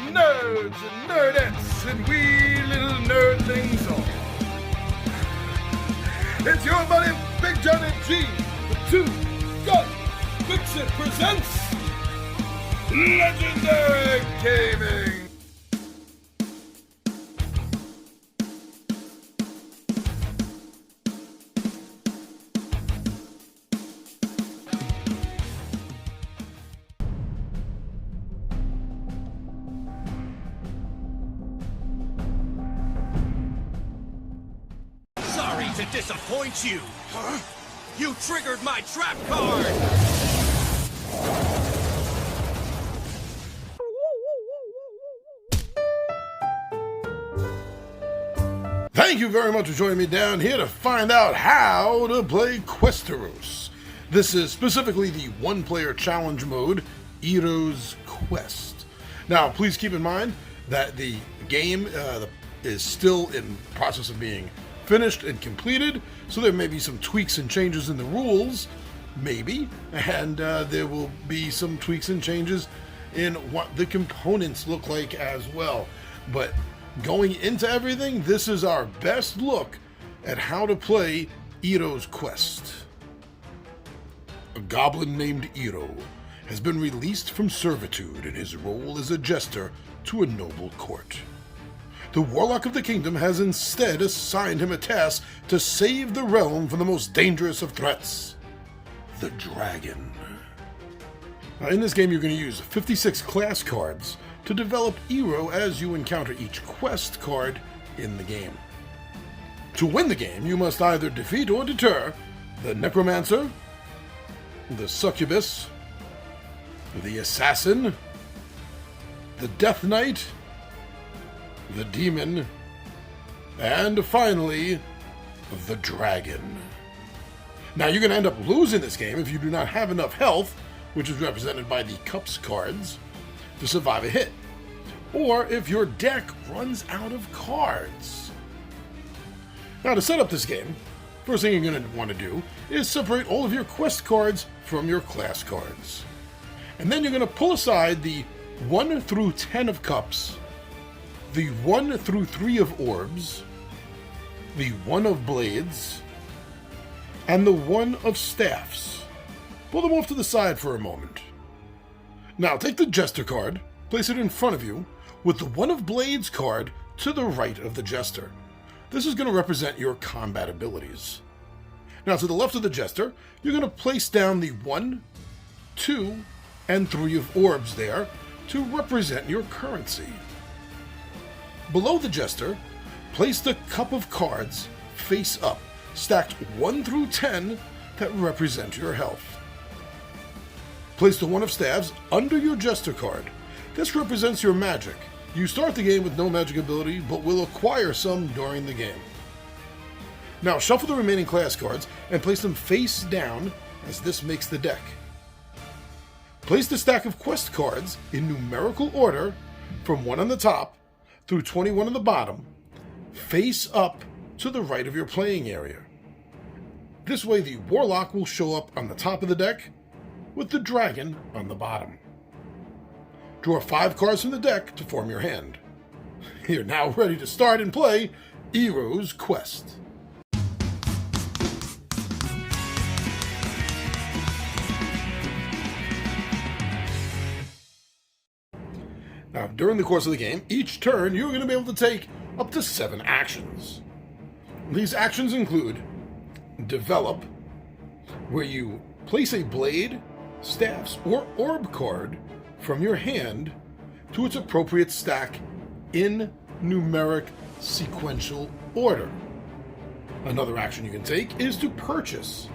nerds and nerdettes and wee little nerdlings all. It's your buddy Big Johnny G, the Two Gun Pixie presents Legendary Gaming. To disappoint you. Huh? You triggered my trap card! Thank you very much for joining me down here to find out how to play Questeros. This is specifically the one-player challenge mode, Hero's Quest. Now, please keep in mind that the game is still in the process of being finished and completed, so there may be some tweaks and changes in the rules, maybe, and there will be some tweaks and changes in what the components look like as well. But going into everything, this is our best look at how to play Hero's Quest. A goblin named Hero has been released from servitude in his role as a jester to a noble court. The warlock of the kingdom has instead assigned him a task to save the realm from the most dangerous of threats, the dragon. Now, in this game, you're going to use 56 class cards to develop Hero as you encounter each quest card in the game. To win the game, you must either defeat or deter the necromancer, the succubus, the assassin, the death knight, the demon, and finally, the dragon. Now, you're going to end up losing this game if you do not have enough health, which is represented by the cups cards, to survive a hit, or if your deck runs out of cards. Now, to set up this game, first thing you're going to want to do is separate all of your quest cards from your class cards. And then you're going to pull aside the 1 through 10 of cups, the 1 through 3 of orbs, the 1 of blades, and the 1 of staffs. Pull them off to the side for a moment. Now take the Jester card, place it in front of you, with the 1 of blades card to the right of the Jester. This is going to represent your combat abilities. Now to the left of the Jester, you're going to place down the 1, 2, and 3 of orbs there to represent your currency. Below the Jester, place the cup of cards face up, stacked 1 through 10 that represent your health. Place the 1 of staves under your Jester card. This represents your magic. You start the game with no magic ability, but will acquire some during the game. Now shuffle the remaining class cards and place them face down as this makes the deck. Place the stack of quest cards in numerical order from 1 on the top through 21 on the bottom, face up to the right of your playing area. This way the warlock will show up on the top of the deck, with the dragon on the bottom. Draw 5 cards from the deck to form your hand. You're now ready to start and play Hero's Quest. Now, during the course of the game, each turn you're going to be able to take up to 7 actions. These actions include Develop, where you place a blade, staffs, or orb card from your hand to its appropriate stack in numeric sequential order. Another action you can take is to Purchase.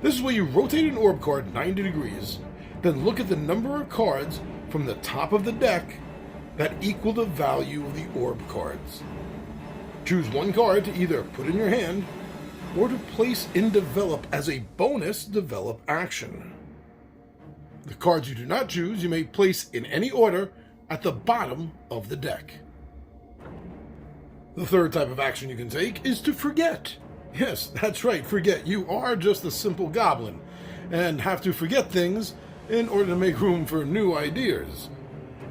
This is where you rotate an orb card 90 degrees, then look at the number of cards from the top of the deck that equal the value of the orb cards. Choose 1 card to either put in your hand or to place in Develop as a bonus Develop action. The cards you do not choose you may place in any order at the bottom of the deck. The third type of action you can take is to Forget. Yes, that's right, forget. You are just a simple goblin and have to forget things in order to make room for new ideas.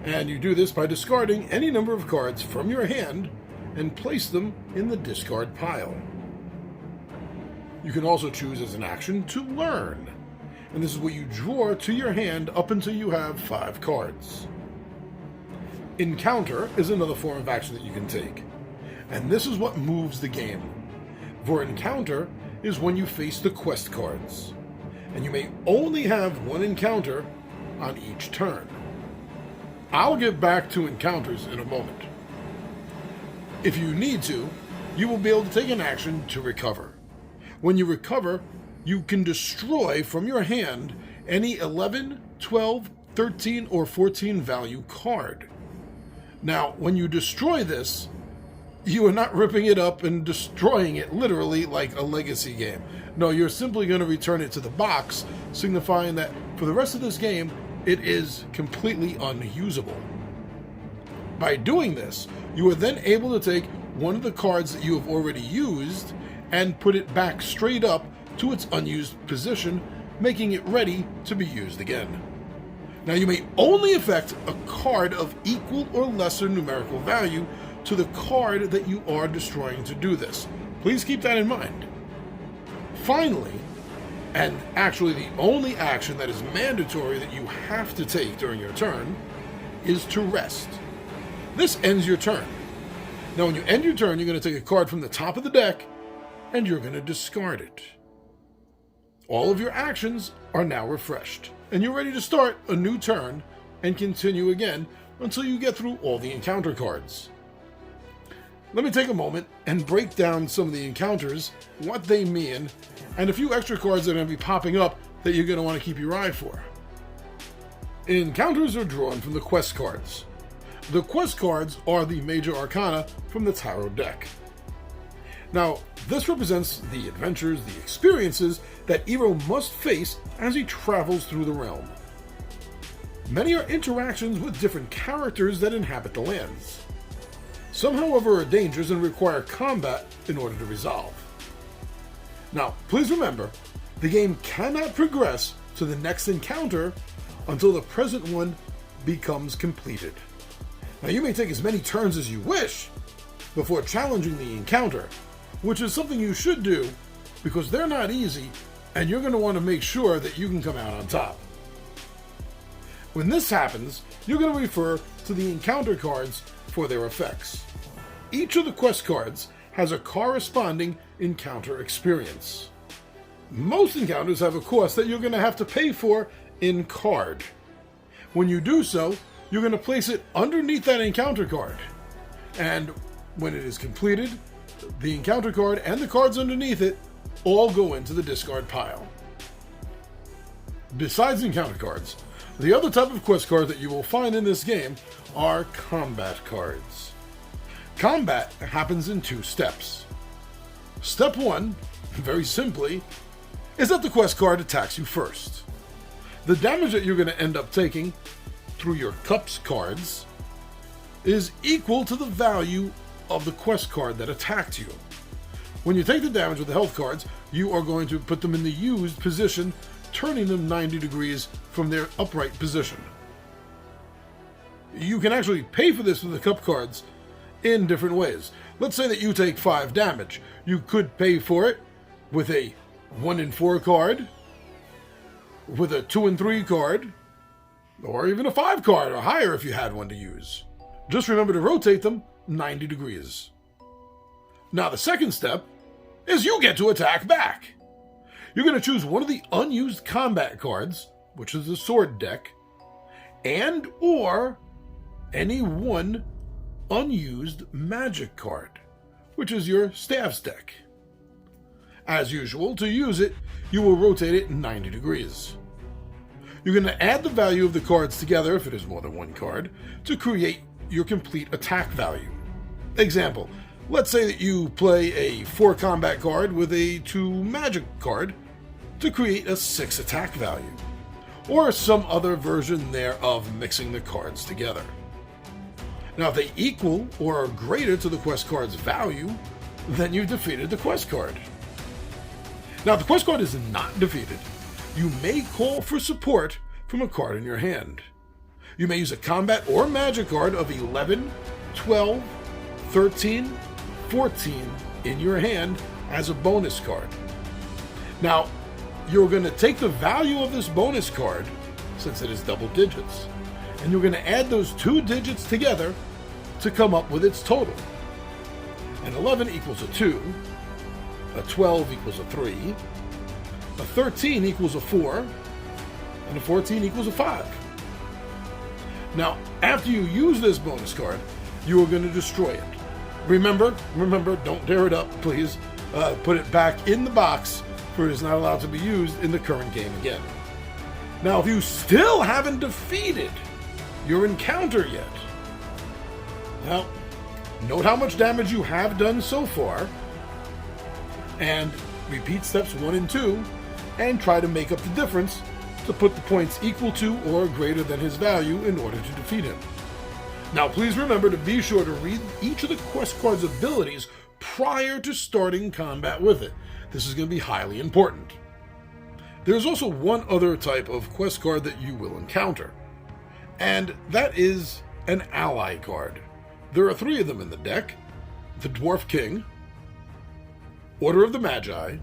And you do this by discarding any number of cards from your hand and place them in the discard pile. You can also choose as an action to learn, and this is what you draw to your hand up until you have 5 cards. Encounter is another form of action that you can take, and this is what moves the game. For encounter is when you face the quest cards, and you may only have one encounter on each turn. I'll get back to encounters in a moment. If you need to, you will be able to take an action to recover. When you recover, you can destroy from your hand any 11, 12, 13, or 14 value card. Now, when you destroy this, you are not ripping it up and destroying it literally like a legacy game. No, you're simply going to return it to the box, signifying that for the rest of this game, it is completely unusable. By doing this, you are then able to take one of the cards that you have already used and put it back straight up to its unused position, making it ready to be used again. Now, you may only affect a card of equal or lesser numerical value to the card that you are destroying to do this. Please keep that in mind. Finally, and actually the only action that is mandatory that you have to take during your turn, is to rest. This ends your turn. Now, when you end your turn, you're going to take a card from the top of the deck, and you're going to discard it. All of your actions are now refreshed, and you're ready to start a new turn and continue again until you get through all the encounter cards. Let me take a moment and break down some of the encounters, what they mean, and a few extra cards that are going to be popping up that you're going to want to keep your eye for. Encounters are drawn from the quest cards. The quest cards are the major arcana from the tarot deck. Now, this represents the adventures, the experiences that Iro must face as he travels through the realm. Many are interactions with different characters that inhabit the lands. Some, however, are dangers and require combat in order to resolve. Now, please remember, the game cannot progress to the next encounter until the present one becomes completed. Now, you may take as many turns as you wish before challenging the encounter, which is something you should do because they're not easy and you're going to want to make sure that you can come out on top. When this happens, you're going to refer to the encounter cards for their effects. Each of the quest cards has a corresponding encounter experience. Most encounters have a cost that you're going to have to pay for in card. When you do so, you're going to place it underneath that encounter card. And when it is completed, the encounter card and the cards underneath it all go into the discard pile. Besides encounter cards, the other type of quest card that you will find in this game are combat cards. Combat happens in 2 steps. Step 1, very simply, is that the quest card attacks you first. The damage that you're going to end up taking through your cups cards is equal to the value of the quest card that attacked you. When you take the damage with the health cards, you are going to put them in the used position, turning them 90 degrees from their upright position. You can actually pay for this with the cup cards in different ways. Let's say that you take 5 damage. You could pay for it with a 1 in 4 card, with a 2 in 3 card, or even a 5 card or higher if you had one to use. Just remember to rotate them 90 degrees. Now the second step is you get to attack back. You're going to choose one of the unused combat cards, which is the sword deck, and or any one unused magic card, which is your staffs deck. As usual, to use it, you will rotate it 90 degrees. You're going to add the value of the cards together, if it is more than one card, to create your complete attack value. Example, let's say that you play a 4 combat card with a 2 magic card to create a 6 attack value, or some other version thereof mixing the cards together. Now, if they equal or are greater to the quest card's value, then you've defeated the quest card. Now, if the quest card is not defeated, you may call for support from a card in your hand. You may use a combat or magic card of 11, 12, 13, 14 in your hand as a bonus card. Now, you're going to take the value of this bonus card, since it is double digits, and you're going to add those two digits together to come up with its total. An 11 equals a 2, a 12 equals a 3, a 13 equals a 4, and a 14 equals a 5. Now, after you use this bonus card, you are going to destroy it. Remember, don't tear it up, please. Put it back in the box, for it is not allowed to be used in the current game again. Now, if you still haven't defeated your encounter yet, now, note how much damage you have done so far, and repeat steps 1 and 2, and try to make up the difference to put the points equal to or greater than his value in order to defeat him. Now, please remember to be sure to read each of the quest card's abilities prior to starting combat with it. This is going to be highly important. There's also one other type of quest card that you will encounter, and that is an ally card. There are 3 of them in the deck: the Dwarf King, Order of the Magi,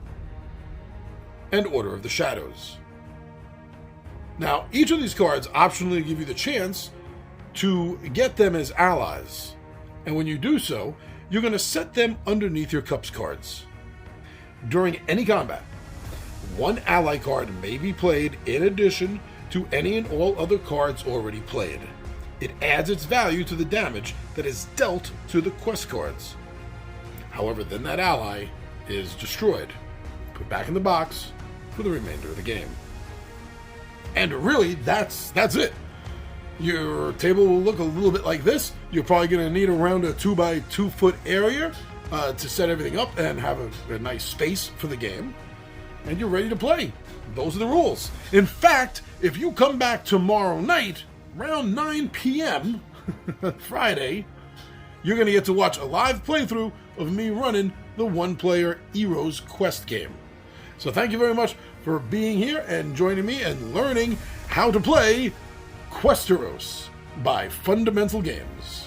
and Order of the Shadows. Now, each of these cards optionally give you the chance to get them as allies, and when you do so, you're going to set them underneath your Cups cards. During any combat, one ally card may be played in addition to any and all other cards already played. It adds its value to the damage that is dealt to the quest cards. However, then that ally is destroyed, put back in the box for the remainder of the game. And really, that's it. Your table will look a little bit like this. You're probably going to need around a 2 by 2 foot area to set everything up and have a nice space for the game. And you're ready to play. Those are the rules. In fact, if you come back tomorrow night, around 9 p.m., Friday, you're going to get to watch a live playthrough of me running the one-player Heroes Quest game. So thank you very much for being here and joining me and learning how to play Questeros by Fundamental Games.